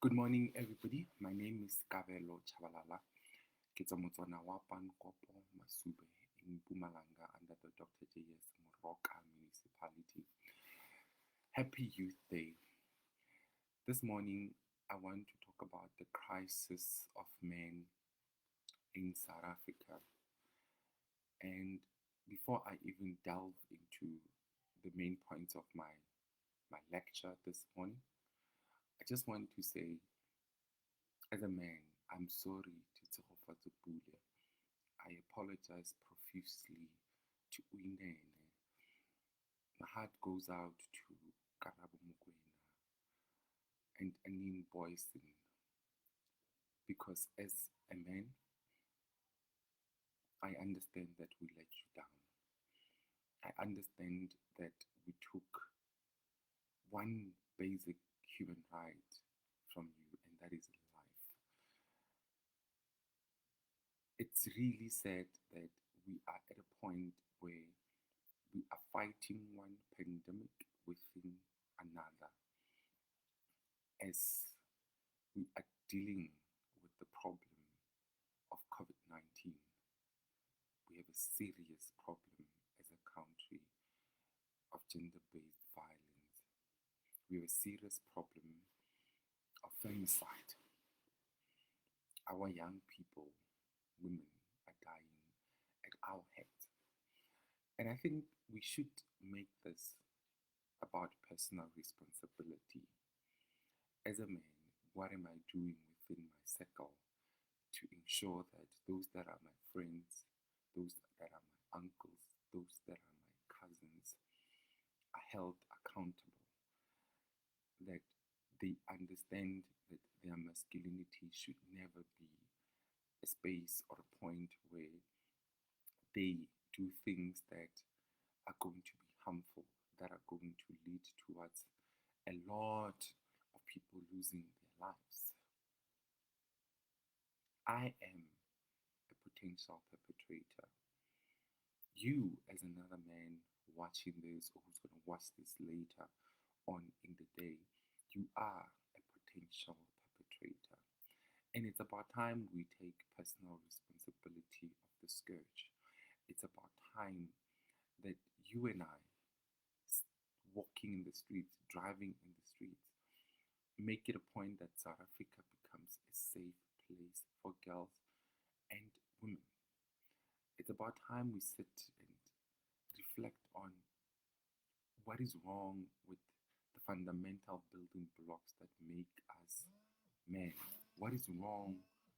Good morning, everybody. My name is Kabelo Chabalala. Ke tswa Motswana wa Pankopo, Masube in Mpumalanga under the Dr. J.S. Moroka municipality. Happy Youth Day. This morning, I want to talk about the crisis of men in South Africa. And before I even delve into the main points of my lecture this morning, I just want to say, as a man, I'm sorry to Tsegofatso Pule. I apologize profusely to Uinene. My heart goes out to Karabo Mukwena and Anin Boyson because as a man, I understand that we let you down. I understand that we took one basic human right from you, and that is life. It's really sad that we are at a point where we are fighting one pandemic within another as we are dealing with the problem of COVID 19. We have a serious problem as a country of gender based violence. We have a serious problem of femicide. Our young people, women, are dying at our heads. And I think we should make this about personal responsibility. As a man, what am I doing within my circle to ensure that those that are my friends, those that are my uncles, those that are my cousins are held accountable, that they understand that their masculinity should never be a space or a point where they do things that are going to be harmful, that are going to lead towards a lot of people losing their lives. I am a potential perpetrator. You, as another man watching this or who's going to watch this later on in the day, you are a potential perpetrator. And it's about time we take personal responsibility of the scourge. It's about time that you and I, walking in the streets, driving in the streets, make it a point that South Africa becomes a safe place for girls and women. It's about time we sit and reflect on what is wrong with the fundamental building blocks that make us men. What is wrong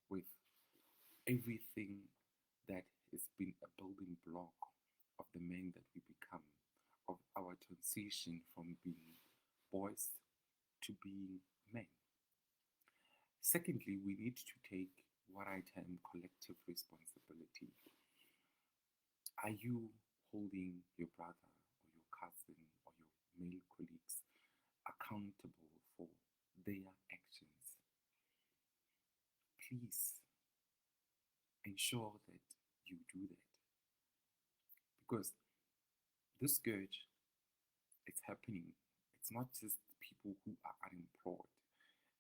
with everything that has been a building block of the men that we become, of our transition from being boys to being men. Secondly, we need to take what I term collective responsibility. Are you holding your brother or your cousin or your male colleagues accountable for their actions? Please ensure that you do that because this scourge is happening. It's not just people who are unemployed,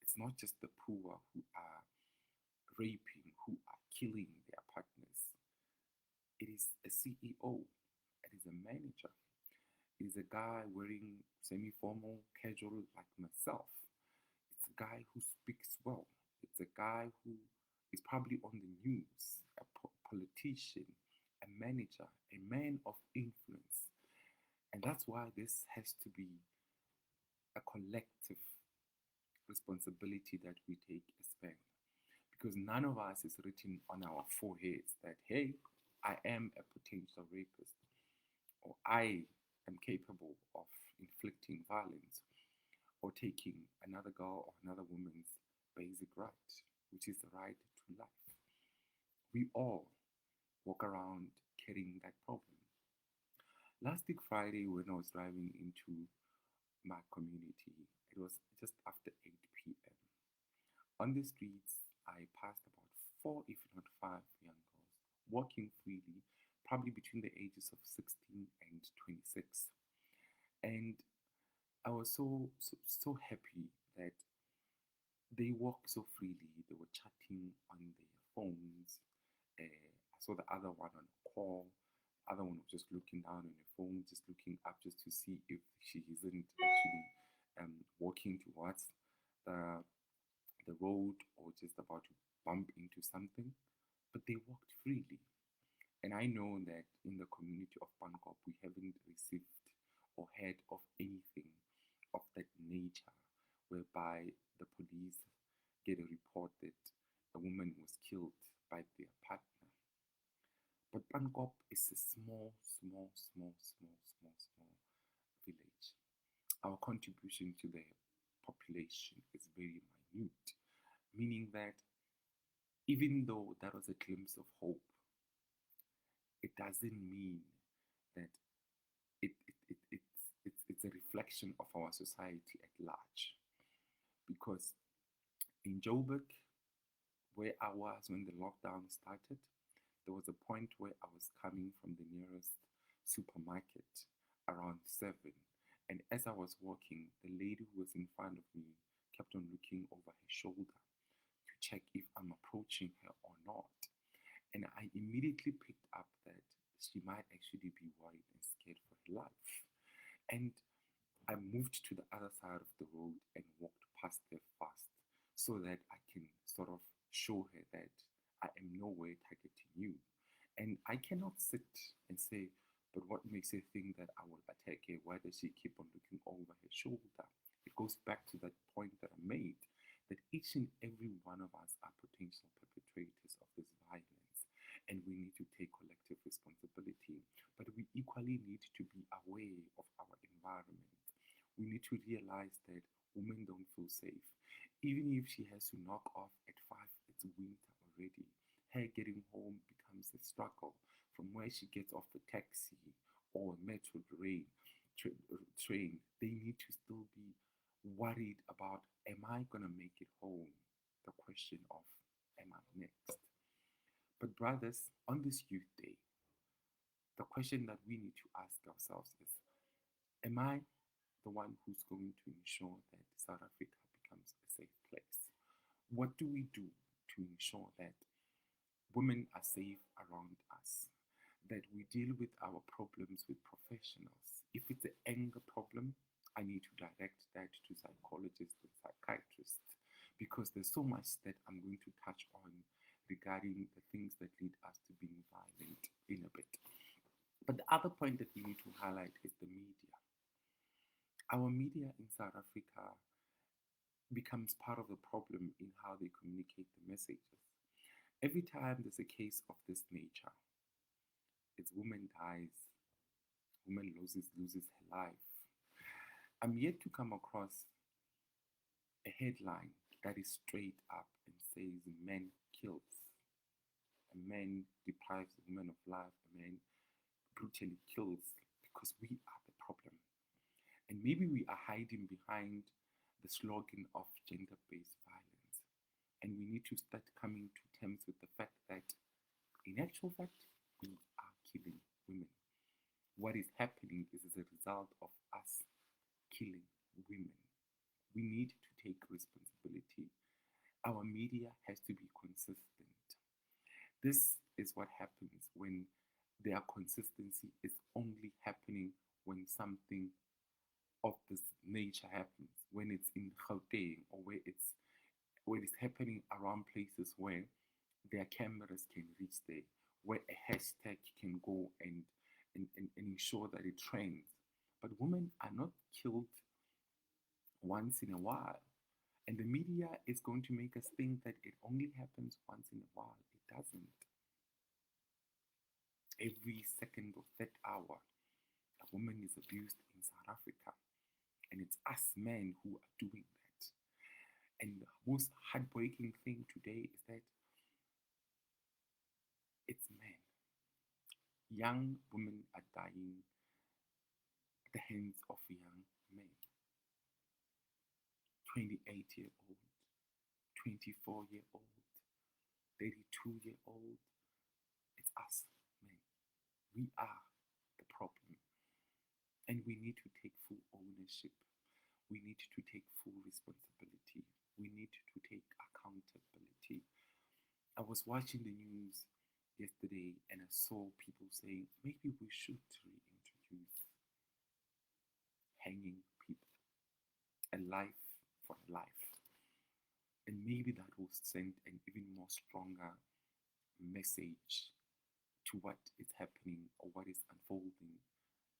it's not just the poor who are raping, who are killing their partners. It is a CEO, it is a manager, it is a guy wearing semi formal, casual like myself. It's a guy who speaks well. It's a guy who is probably on the news, a politician, a manager, a man of influence. And that's why this has to be a collective responsibility that we take as men. Because none of us is written on our foreheads that, hey, I am a potential rapist, or I am capable of inflicting violence, or taking another girl or another woman's basic right, which is the right to life. We all walk around carrying that problem. Last week Friday, when I was driving into my community, it was just after 8 p.m. On the streets, I passed about four, if not five, young girls walking freely, probably between the ages of 16 and 26. And I was so happy that they phones. I saw the other one on a call. The other one was just looking down on her phone, just looking up just to see if she isn't actually walking towards the the road or just about to bump into something. But they walked freely. And I know that in the community of Bangkok, we haven't received or heard of anything of that nature whereby the police get a report that a woman was killed by their partner. But Bangkok is a small village. Our contribution to the population is very minute, meaning that even though that was a glimpse of hope, it doesn't mean that it's a reflection of our society at large. Because in Joburg, where I was when the lockdown started, there was a point where I was coming from the nearest supermarket around 7. And as I was walking, the lady who was in front of me kept on looking over her shoulder to check if I'm approaching her or not. And I immediately picked up that she might actually be worried and scared for her life. And I moved to the other side of the road and walked past her fast so that I can sort of show her that I am nowhere targeting you. And I cannot sit and say, but what makes her think that I will attack her? Why does she keep on looking over her shoulder? It goes back to that point that I made, that each and every one of us are potential perpetrators of this violence, and we need to take collective responsibility. But we equally need to be aware of our environment. We need to realize that women don't feel safe. Even if she has to knock off at 5, it's winter already. Her getting home becomes a struggle from where she gets off the taxi or metro train. They need to still be worried about, am I going to make it home? The question of, am I next? But brothers, on this youth day, the question that we need to ask ourselves is, am I the one who's going to ensure that South Africa becomes a safe place? What do we do to ensure that women are safe around us? That we deal with our problems with professionals. If it's an anger problem, I need to direct that to psychologists and psychiatrists, because there's so much that I'm going to touch on regarding the things that lead us to being violent in a bit. But the other point that we need to highlight is the media. Our media in South Africa becomes part of the problem in how they communicate the messages. Every time there's a case of this nature, it's woman dies, woman loses her life. I'm yet to come across a headline that is straight up and says man kills, a man deprives a woman of life, a man brutally kills, because we are the problem. And maybe we are hiding behind the slogan of gender-based violence. And we need to start coming to terms with the fact that, in actual fact, we are killing women. What is happening is as a result of us killing women. We need to take responsibility. Our media has to be consistent. This is what happens when their consistency is only happening when something of this nature happens, when it's in Gauteng, or where it's happening around places where their cameras can reach there, where a hashtag can go and ensure that it trends. But women are not killed once in a while. And the media is going to make us think that it only happens once in a while. It doesn't. Every second or third hour, a woman is abused in South Africa. And it's us men who are doing that. And the most heartbreaking thing today is that it's men. Young women are dying at the hands of young men. 28-year-old, 24-year-old, 32-year-old. It's us, men. We are the problem. And we need to take full ownership. We need to take full responsibility. We need to take accountability. I was watching the news yesterday and I saw people saying maybe we should reintroduce hanging people, a life for a life. And maybe that will send an even more stronger message to what is happening or what is unfolding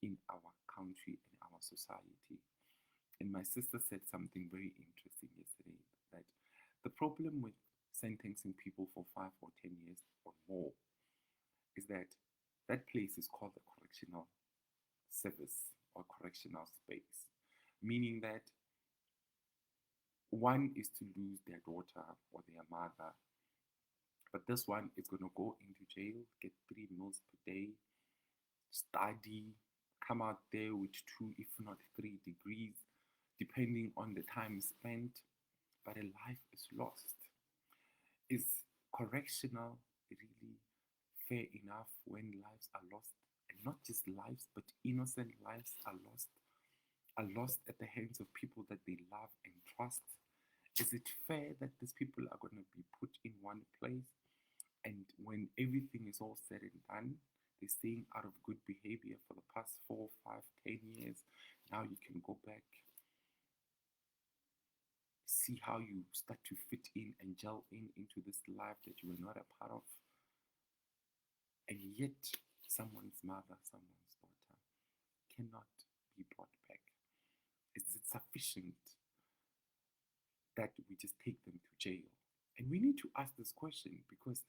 in our country and our society. And my sister said something very interesting yesterday, that the problem with sentencing people for 5 or 10 years or more is that that place is called a correctional service or correctional space, meaning that one is to lose their daughter or their mother, but this one is going to go into jail, get 3 meals per day, study, come out there with 2, if not 3 degrees, depending on the time spent, but a life is lost. Is correctional really fair enough when lives are lost? And not just lives, but innocent lives are lost at the hands of people that they love and trust. Is it fair that these people are going to be put in one place, and when everything is all said and done, they're staying out of good behavior for the past 4, 5, 10 years? Now you can go back, see how you start to fit in and gel in into this life that you were not a part of, and yet someone's mother, someone's daughter cannot be brought back. Is it sufficient that we just take them to jail? And we need to ask this question, because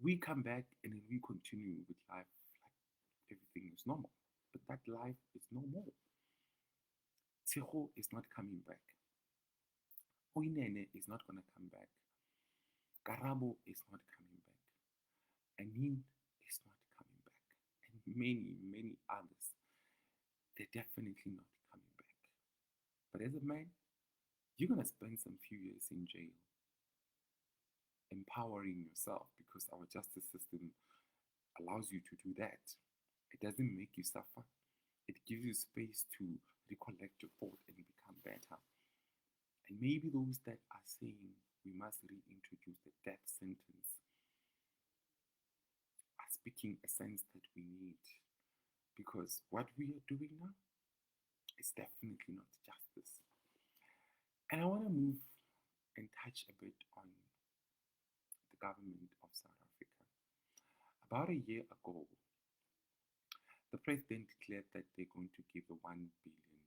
we come back and then we continue with life like everything is normal. But that life is no more. Tseho is not coming back. Oinene is not going to come back. Karabo is not coming back. Anin is not coming back. And many, many others, they're definitely not coming back. But as a man, you're going to spend some few years in jail, empowering yourself, because our justice system allows you to do that. It doesn't make you suffer. It gives you space to recollect your thought and become better. And maybe those that are saying we must reintroduce the death sentence are speaking a sense that we need. Because what we are doing now is definitely not justice. And I want to move and touch a bit on the government of South Africa. About a year ago, the president declared that they're going to give a 1 billion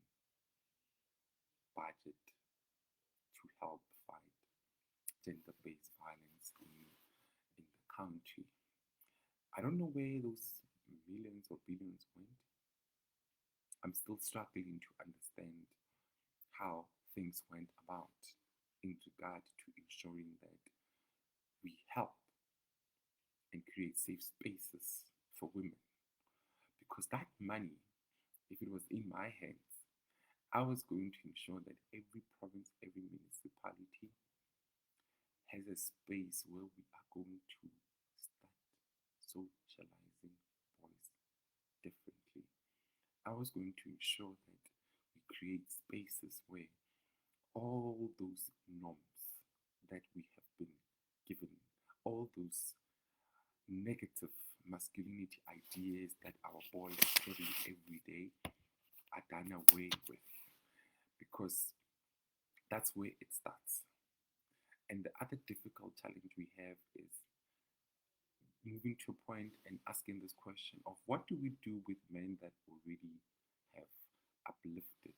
budget to help fight gender-based violence in the country. I don't know where those millions or billions went. I'm still struggling to understand how things went about in regard to ensuring that we help and create safe spaces for women. Because that money, if it was in my hands, I was going to ensure that every province, every municipality has a space where we are going to start socializing boys differently. I was going to ensure that we create spaces where all those norms that we have been given, all those negative masculinity ideas that our boys carry every day, are done away with, because that's where it starts. And the other difficult challenge we have is moving to a point and asking this question of what do we do with men that already have uplifted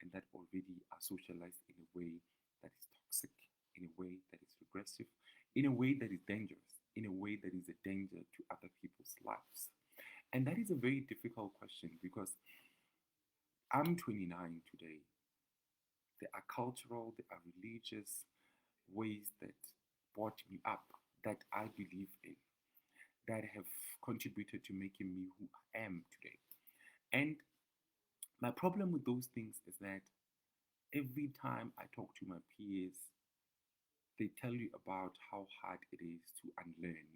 and that already are socialized in a way that is toxic, in a way that is regressive, in a way that is dangerous, in a way that is a danger to other people's lives. And that is a very difficult question, because I'm 29 today. There are cultural, there are religious ways that brought me up, that I believe in, that have contributed to making me who I am today. And my problem with those things is that every time I talk to my peers, they tell you about how hard it is to unlearn,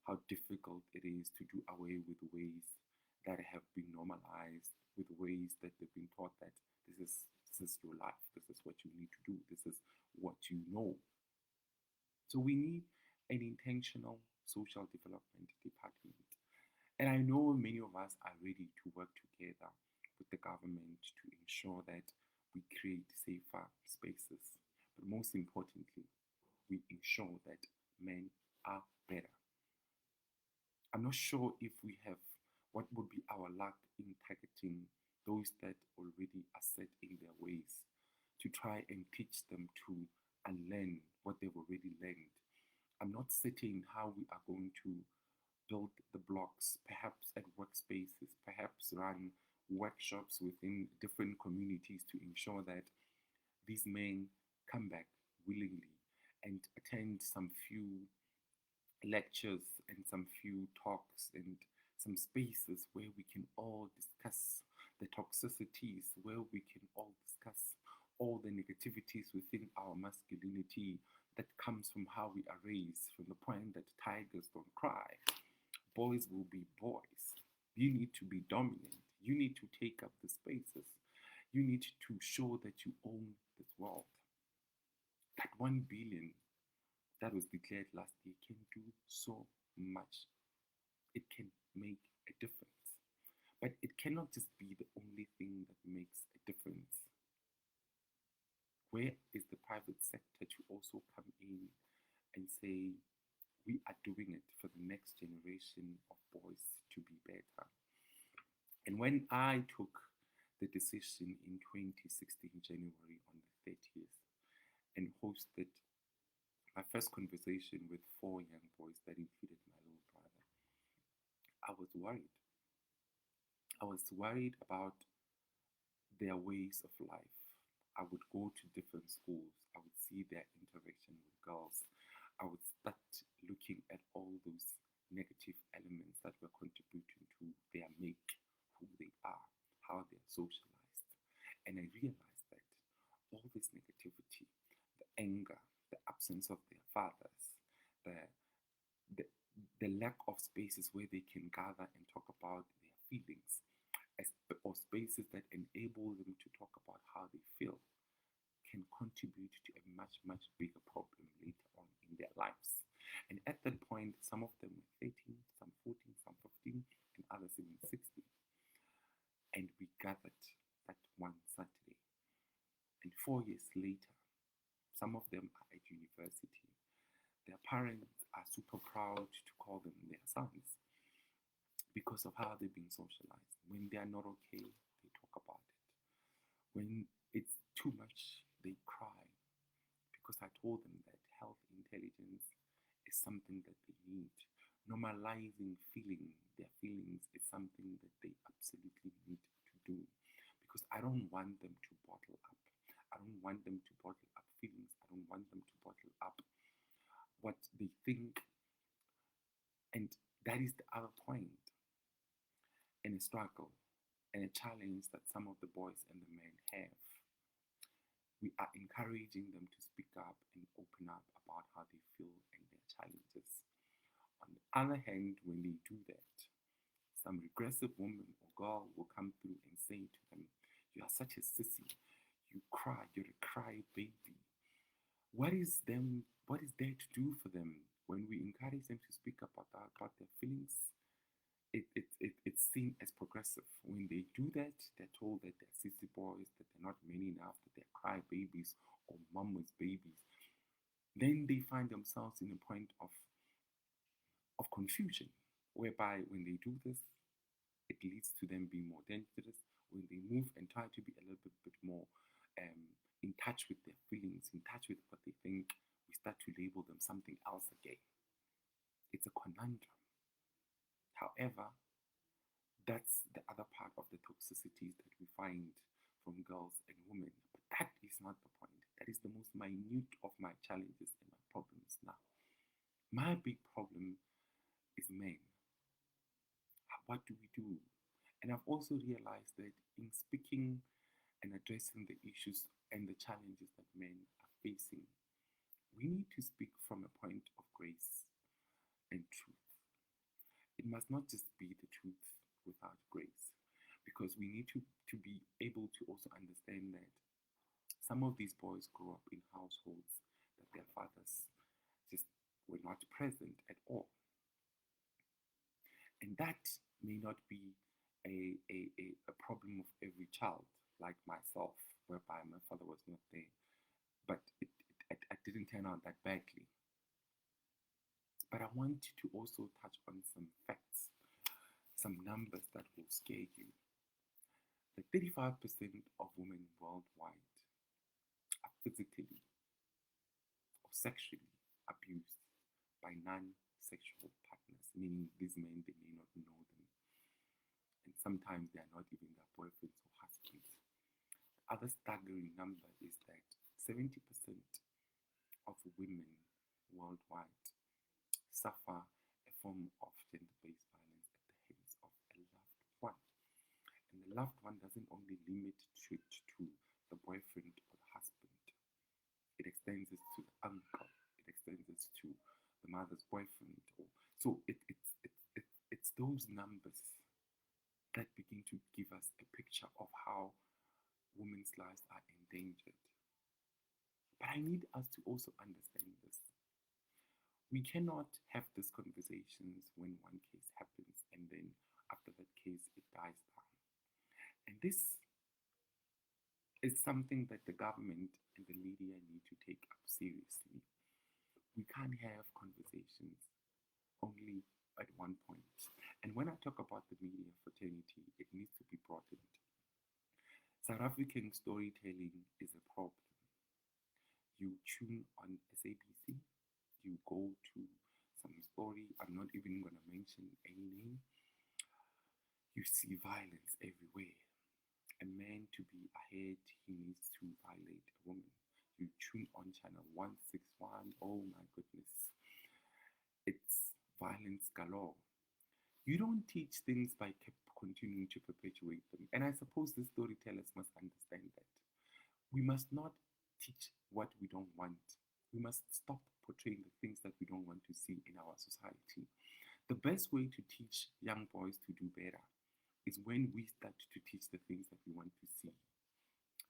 how difficult it is to do away with ways that have been normalized, with ways that they've been taught that this is your life, this is what you need to do, this is what you know. So we need an intentional social development department. And I know many of us are ready to work together with the government to ensure that we create safer spaces. But most importantly, we ensure that men are better. I'm not sure if we have what would be our luck in targeting those that already are set in their ways to try and teach them to unlearn what they've already learned. I'm not certain how we are going to build the blocks, perhaps at workspaces, perhaps run workshops within different communities to ensure that these men come back willingly and attend some few lectures and some few talks and some spaces where we can all discuss the toxicities, where we can all discuss all the negativities within our masculinity that comes from how we are raised, from the point that tigers don't cry, boys will be boys. You need to be dominant. You need to take up the spaces. You need to show that you own this world. That 1 billion that was declared last year can do so much. It can make a difference. But it cannot just be the only thing that makes a difference. Where is the private sector to also come in and say, we are doing it for the next generation of boys to be better? And when I took the decision in 2016, January on the 30th, and hosted my first conversation with 4 young boys that included my little brother, I was worried. I was worried about their ways of life. I would go to different schools. I would see their interaction with girls. I would start looking at all those negative elements that were contributing to their make, who they are, how they are socialized. And I realized that all this negativity, the anger, the absence of their fathers, the, the, the lack of spaces where they can gather and talk about their feelings, or spaces that enable them to talk about how they feel, can contribute to a much, much bigger problem later on in their lives. And at that point, some of them were 13, some 14, some 15, and others even 16. And we gathered that one Saturday. And 4 years later, some of them are at university. Their parents are super proud to call them their sons because of how they've been socialized. When they are not okay, they talk about it. When it's too much, they cry because I told them that health intelligence is something that they need. Normalizing feeling their feelings is something that they absolutely need to do because I don't want them to bottle up. I don't want them to bottle up feelings. I don't want them to bottle up what they think. And that is the other point in a struggle and a challenge that some of the boys and the men have. We are encouraging them to speak up and open up about how they feel and their challenges. On the other hand, when they do that, some regressive woman or girl will come through and say to them, "You are such a sissy. You cry. You're a cry baby." What is there to do for them when we encourage them to speak about their feelings? It's seen as progressive. When they do that, they're told that they're sissy boys, that they're not men enough, that they're cry babies or mama's babies. Then they find themselves in a point of confusion, whereby when they do this, it leads to them being more dangerous. When they move and try to be a little bit more in touch with their feelings, in touch with what they think, we start to label them something else again. It's a conundrum. However, that's the other part of the toxicities that we find from girls and women. But that is not the point. That is the most minute of my challenges and my problems now. My big problem is men. What do we do? And I've also realized that in speaking and addressing the issues and the challenges that men are facing, we need to speak from a point of grace and truth. It must not just be the truth without grace, because we need to be able to also understand that some of these boys grow up in households that their fathers just were not present at all. And that may not be a problem of every child, like myself, whereby my father was not there. But it didn't turn out that badly. But I want to also touch on some facts, some numbers that will scare you. That 35% of women worldwide are physically or sexually abused by non-sexual partners, meaning these men, they may not know them. And sometimes they are not even their boyfriends or husbands. The other staggering number is that 70% of women worldwide suffer a form of gender-based violence at the hands of a loved one. And the loved one doesn't only limit it to the boyfriend or the husband. It extends it to the uncle. It extends it to the mother's boyfriend. So it's those numbers that begin to give us a picture of how women's lives are endangered. But I need us to also understand this. We cannot have these conversations when one case happens and then after that case it dies down. And this is something that the government and the media need to take up seriously. We can't have conversations only at one point. And when I talk about the media fraternity, it needs to be broadened. South African storytelling is a problem. You tune on SABC, you go to some story, I'm not even going to mention any name, you see violence everywhere. A man to be ahead, he needs to violate a woman. You tune on channel 161, oh my goodness, it's violence galore. You don't teach things by continuing to perpetuate them. And I suppose the storytellers must understand that. We must not teach what we don't want. We must stop portraying the things that we don't want to see in our society. The best way to teach young boys to do better is when we start to teach the things that we want to see.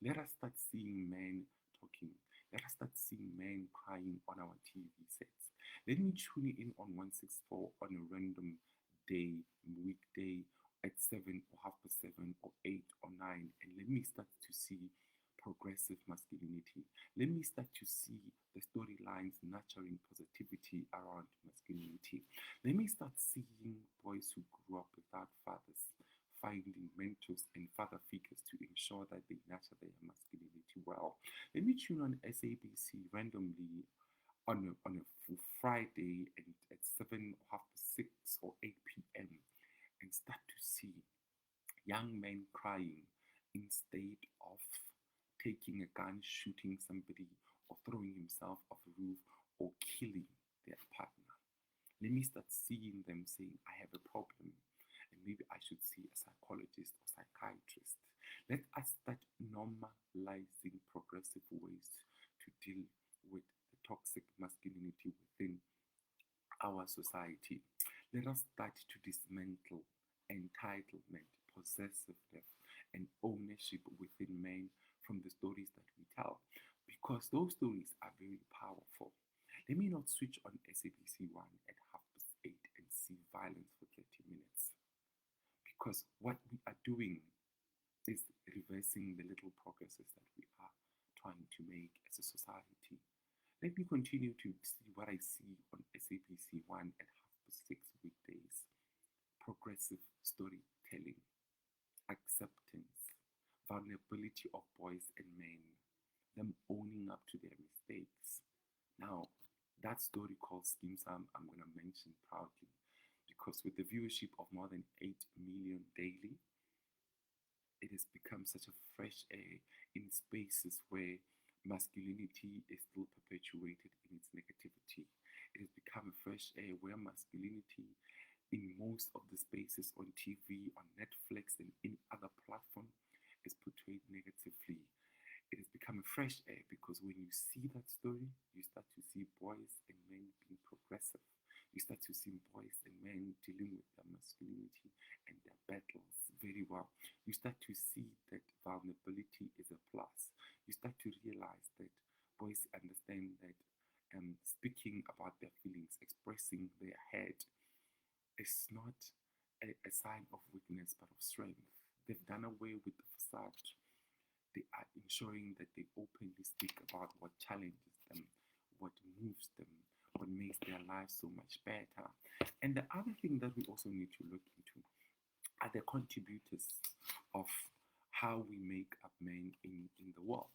Let us start seeing men talking. Let us start seeing men crying on our TV sets. Let me tune in on 164 on a random day, weekday at 7 or 7:30 or 8 or 9, and let me start to see progressive masculinity. Let me start to see the storylines nurturing positivity around masculinity. Let me start seeing boys who grew up without fathers finding mentors and father figures to ensure that they nurture their masculinity well. Let me tune on SABC randomly on a Friday and at 7 or 6 or 8 p.m. and start to see young men crying instead of taking a gun, shooting somebody, or throwing himself off a roof, or killing their partner. Let me start seeing them saying, I have a problem, and maybe I should see a psychologist or psychiatrist. Let us start normalizing progressive ways to deal with the toxic masculinity within our society. Let us start to dismantle entitlement, possessiveness, and ownership within men from the stories that we tell, because those stories are very powerful. Let me not switch on SABC 1 at 8:30 and see violence for 30 minutes, because what we are doing is reversing the little progresses that we are trying to make as a society. Let me continue to see what I see on SABC 1 at 6:30 weekdays. Progressive storytelling, acceptance, vulnerability of boys and men, them owning up to their mistakes. Now, that story called Skim Sam, I'm going to mention proudly, because with the viewership of more than 8 million daily, it has become such a fresh air in spaces where masculinity is still perpetuated in its negativity. It has become a fresh air where masculinity in most of the spaces on TV, on Netflix, and in other platforms is portrayed negatively. It has become a fresh air because when you see that story, you start to see boys and men being progressive. You start to see boys and men dealing with their masculinity and their battles very well. You start to see that vulnerability is a plus. You start to realize that boys understand that speaking about their feelings, expressing their head, is not a sign of weakness but of strength. They've done away with the facade. They are ensuring that they openly speak about what challenges them, what moves them, what makes their lives so much better. And the other thing that we also need to look into are the contributors of how we make up men in the world.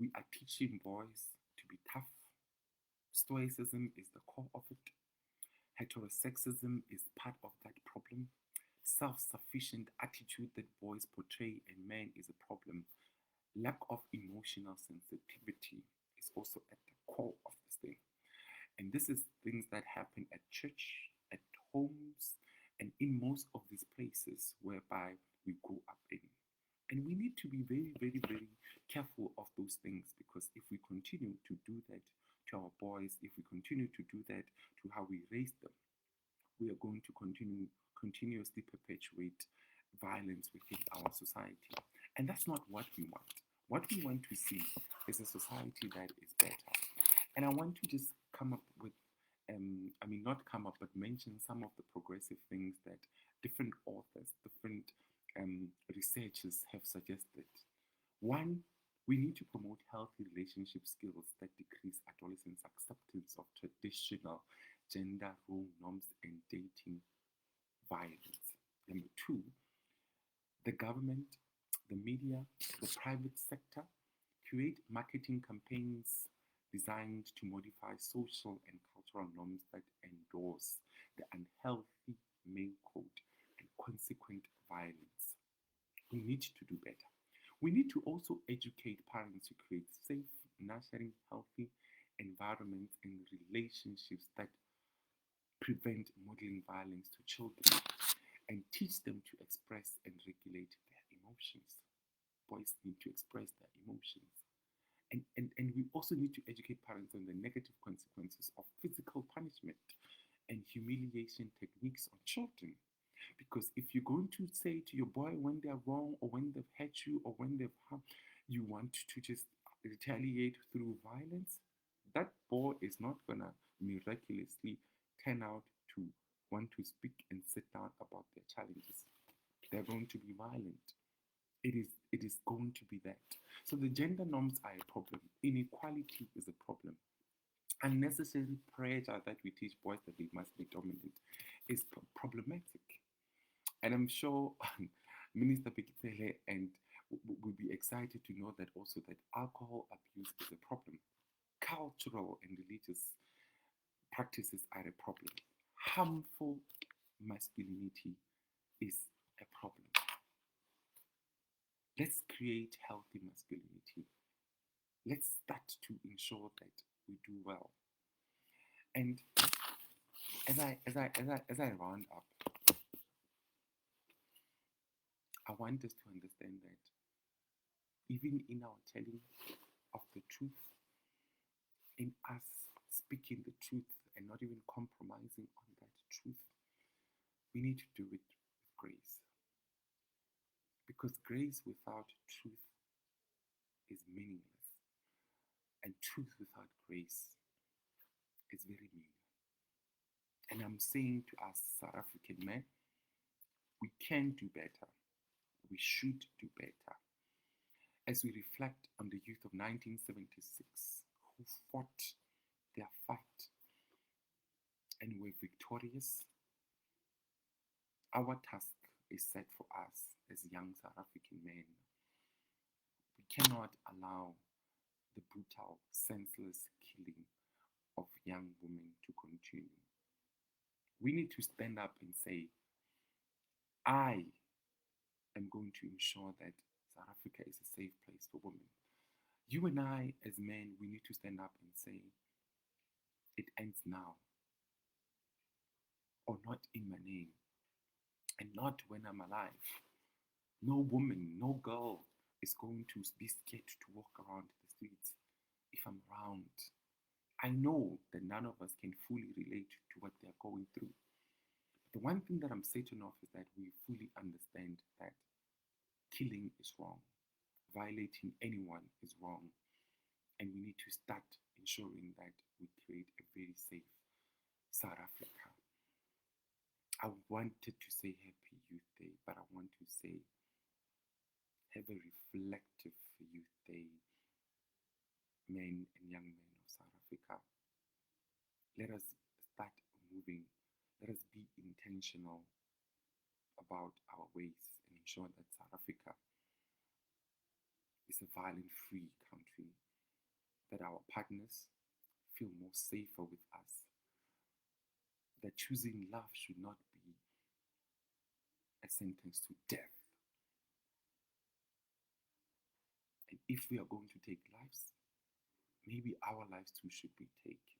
We are teaching boys to be tough. Stoicism is the core of it. Heterosexism is part of that problem. Self-sufficient attitude that boys portray in men is a problem. Lack of emotional sensitivity is also at the core of this thing. And this is things that happen at church, at homes, and in most of these places whereby we grow up in. And we need to be very, very, very careful of those things, because if we continue to do that to our boys, if we continue to do that to how we raise them, we are going to continuously perpetuate violence within our society. And that's not what we want. What we want to see is a society that is better. And I want to just come up with, not come up, but mention some of the progressive things that different authors, different researchers have suggested. One, we need to promote healthy relationship skills that decrease adolescents' acceptance of traditional gender role norms and dating violence. Number two, the government, the media, the private sector create marketing campaigns designed to modify social and cultural norms that endorse the unhealthy male code and consequent violence. We need to do better. We need to also educate parents to create safe, nurturing, healthy environments and relationships that prevent modeling violence to children and teach them to express and regulate their emotions. Boys need to express their emotions. And we also need to educate parents on the negative consequences of physical punishment and humiliation techniques on children. Because if you're going to say to your boy when they're wrong or when they've hurt you or when they've harmed, you want to just retaliate through violence, that boy is not going to miraculously turn out to want to speak and sit down about their challenges. They're going to be violent. It is going to be that. So the gender norms are a problem. Inequality is a problem. Unnecessary pressure that we teach boys that they must be dominant is problematic. And I'm sure Minister Bekitele and will be excited to know that also that alcohol abuse is a problem. Cultural and religious practices are a problem. Harmful masculinity is a problem. Let's create healthy masculinity. Let's start to ensure that we do well. And as I round up, I want us to understand that even in our telling of the truth, in us speaking the truth and not even compromising on that truth, we need to do it with grace. Because grace without truth is meaningless. And truth without grace is very mean. And I'm saying to us, South African men, we can do better. We should do better. As we reflect on the youth of 1976 who fought their fight and were victorious, our task is set for us as young South African men. We cannot allow the brutal, senseless killing of young women to continue. We need to stand up and say, I am going to ensure that South Africa is a safe place for women. You and I, as men, we need to stand up and say, it ends now, or not in my name, and not when I'm alive. No woman, no girl is going to be scared to walk around the streets if I'm around. I know that none of us can fully relate to what they're going through. The one thing that I'm certain of is that we fully understand that killing is wrong. Violating anyone is wrong. And we need to start ensuring that we create a very safe South Africa. I wanted to say Happy Youth Day, but I want to say have a reflective Youth Day, men and young men of South Africa. Let us start moving. Let us be intentional about our ways and ensure that South Africa is a violent-free country, that our partners feel more safer with us, that choosing love should not be a sentence to death. And if we are going to take lives, maybe our lives too should be taken.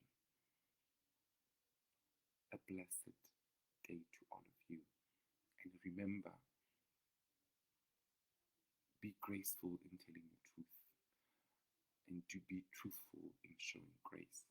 A blessed day to all of you. And remember, be graceful in telling the truth and to be truthful in showing grace.